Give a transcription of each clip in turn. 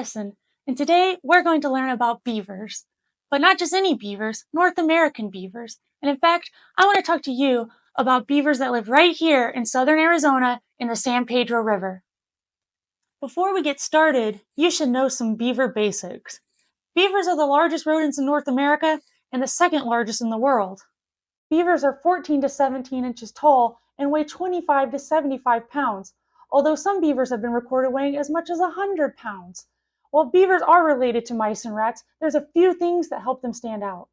Madison, and today we're going to learn about beavers. But not just any beavers, North American beavers. And in fact, I want to talk to you about beavers that live right here in southern Arizona in the San Pedro River. Before we get started, you should know some beaver basics. Beavers are the largest rodents in North America and the second largest in the world. Beavers are 14 to 17 inches tall and weigh 25 to 75 pounds, although some beavers have been recorded weighing as much as 100 pounds. While beavers are related to mice and rats, there's a few things that help them stand out.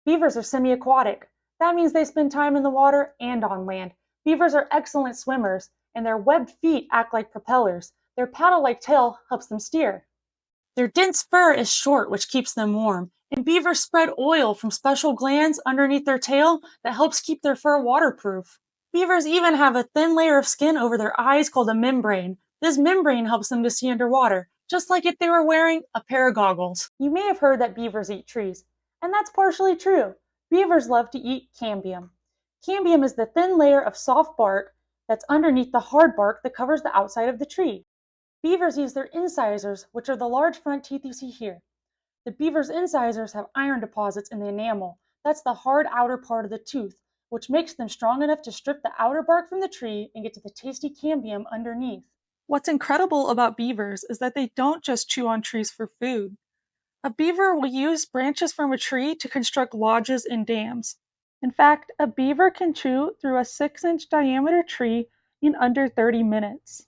Beavers are semi-aquatic. That means they spend time in the water and on land. Beavers are excellent swimmers, and their webbed feet act like propellers. Their paddle-like tail helps them steer. Their dense fur is short, which keeps them warm, and beavers spread oil from special glands underneath their tail that helps keep their fur waterproof. Beavers even have a thin layer of skin over their eyes called a membrane. This membrane helps them to see underwater, just like if they were wearing a pair of goggles. You may have heard that beavers eat trees, and that's partially true. Beavers love to eat cambium. Cambium is the thin layer of soft bark that's underneath the hard bark that covers the outside of the tree. Beavers use their incisors, which are the large front teeth you see here. The beaver's incisors have iron deposits in the enamel. That's the hard outer part of the tooth, which makes them strong enough to strip the outer bark from the tree and get to the tasty cambium underneath. What's incredible about beavers is that they don't just chew on trees for food. A beaver will use branches from a tree to construct lodges and dams. In fact, a beaver can chew through a 6-inch diameter tree in under 30 minutes.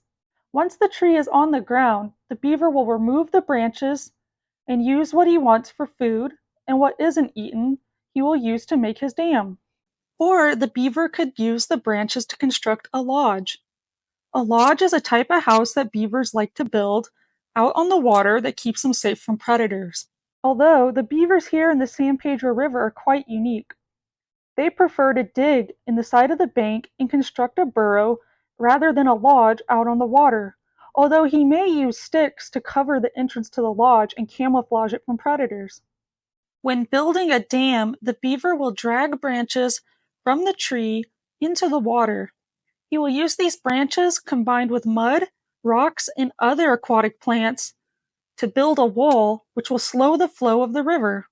Once the tree is on the ground, the beaver will remove the branches and use what he wants for food, and what isn't eaten, he will use to make his dam. Or the beaver could use the branches to construct a lodge. A lodge is a type of house that beavers like to build out on the water that keeps them safe from predators. Although the beavers here in the San Pedro River are quite unique. They prefer to dig in the side of the bank and construct a burrow rather than a lodge out on the water, although he may use sticks to cover the entrance to the lodge and camouflage it from predators. When building a dam, the beaver will drag branches from the tree into the water. He will use these branches combined with mud, rocks, and other aquatic plants to build a wall which will slow the flow of the river.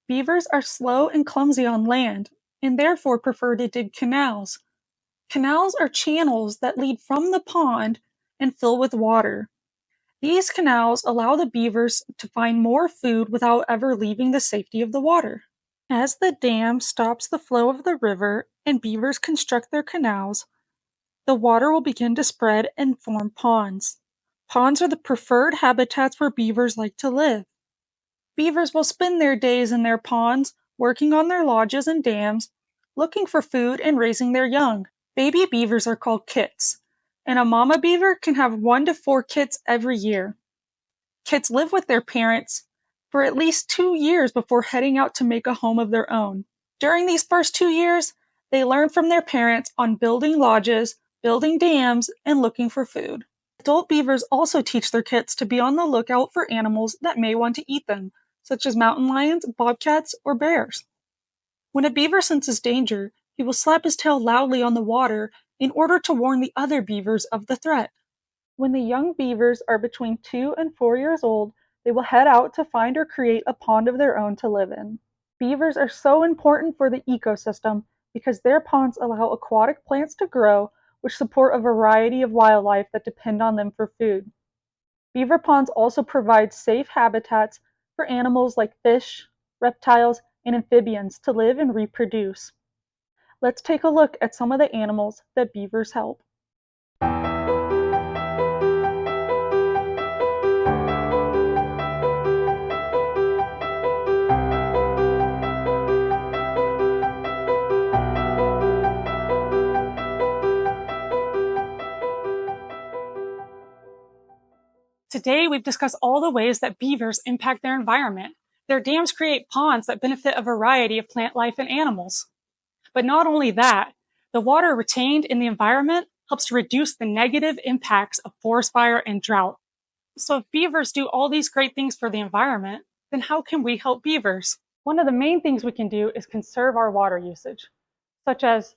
Beavers are slow and clumsy on land, and therefore prefer to dig canals. Canals are channels that lead from the pond and fill with water. These canals allow the beavers to find more food without ever leaving the safety of the water. As the dam stops the flow of the river and beavers construct their canals, the water will begin to spread and form ponds. Ponds are the preferred habitats where beavers like to live. Beavers will spend their days in their ponds, working on their lodges and dams, looking for food and raising their young. Baby beavers are called kits, and a mama beaver can have 1 to 4 kits every year. Kits live with their parents for at least 2 years before heading out to make a home of their own. During these first 2 years, they learn from their parents on building lodges, building dams, and looking for food. Adult beavers also teach their kits to be on the lookout for animals that may want to eat them, such as mountain lions, bobcats, or bears. When a beaver senses danger, he will slap his tail loudly on the water in order to warn the other beavers of the threat. When the young beavers are between 2 and 4 years old, they will head out to find or create a pond of their own to live in. Beavers are so important for the ecosystem because their ponds allow aquatic plants to grow, which support a variety of wildlife that depend on them for food. Beaver ponds also provide safe habitats for animals like fish, reptiles, and amphibians to live and reproduce. Let's take a look at some of the animals that beavers help. Today, we've discussed all the ways that beavers impact their environment. Their dams create ponds that benefit a variety of plant life and animals. But not only that, the water retained in the environment helps to reduce the negative impacts of forest fire and drought. So if beavers do all these great things for the environment, then how can we help beavers? One of the main things we can do is conserve our water usage, such as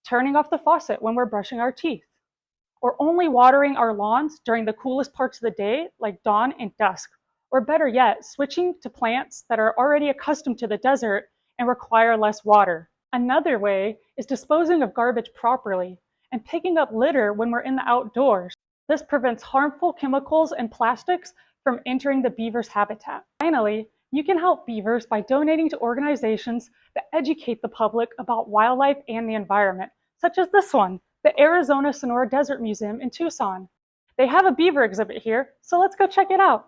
turning off the faucet when we're brushing our teeth, or only watering our lawns during the coolest parts of the day, like dawn and dusk, or better yet, switching to plants that are already accustomed to the desert and require less water. Another way is disposing of garbage properly and picking up litter when we're in the outdoors. This prevents harmful chemicals and plastics from entering the beaver's habitat. Finally, you can help beavers by donating to organizations that educate the public about wildlife and the environment, such as this one, the Arizona Sonora Desert Museum in Tucson. They have a beaver exhibit here, so let's go check it out.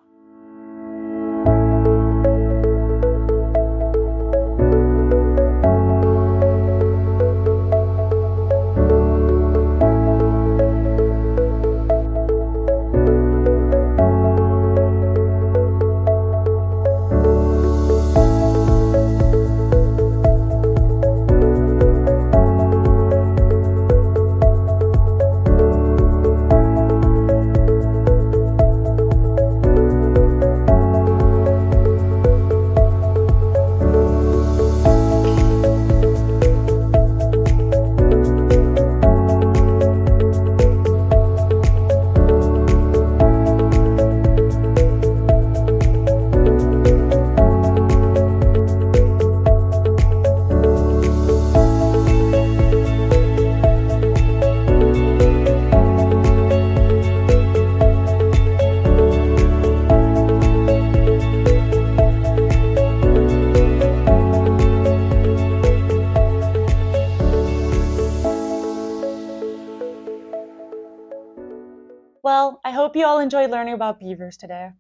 Well, I hope you all enjoyed learning about beavers today.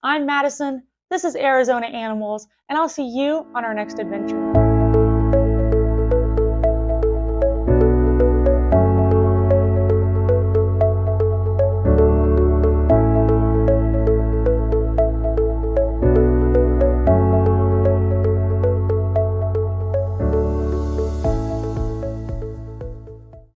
I'm Madison, this is Arizona Animals, and I'll see you on our next adventure.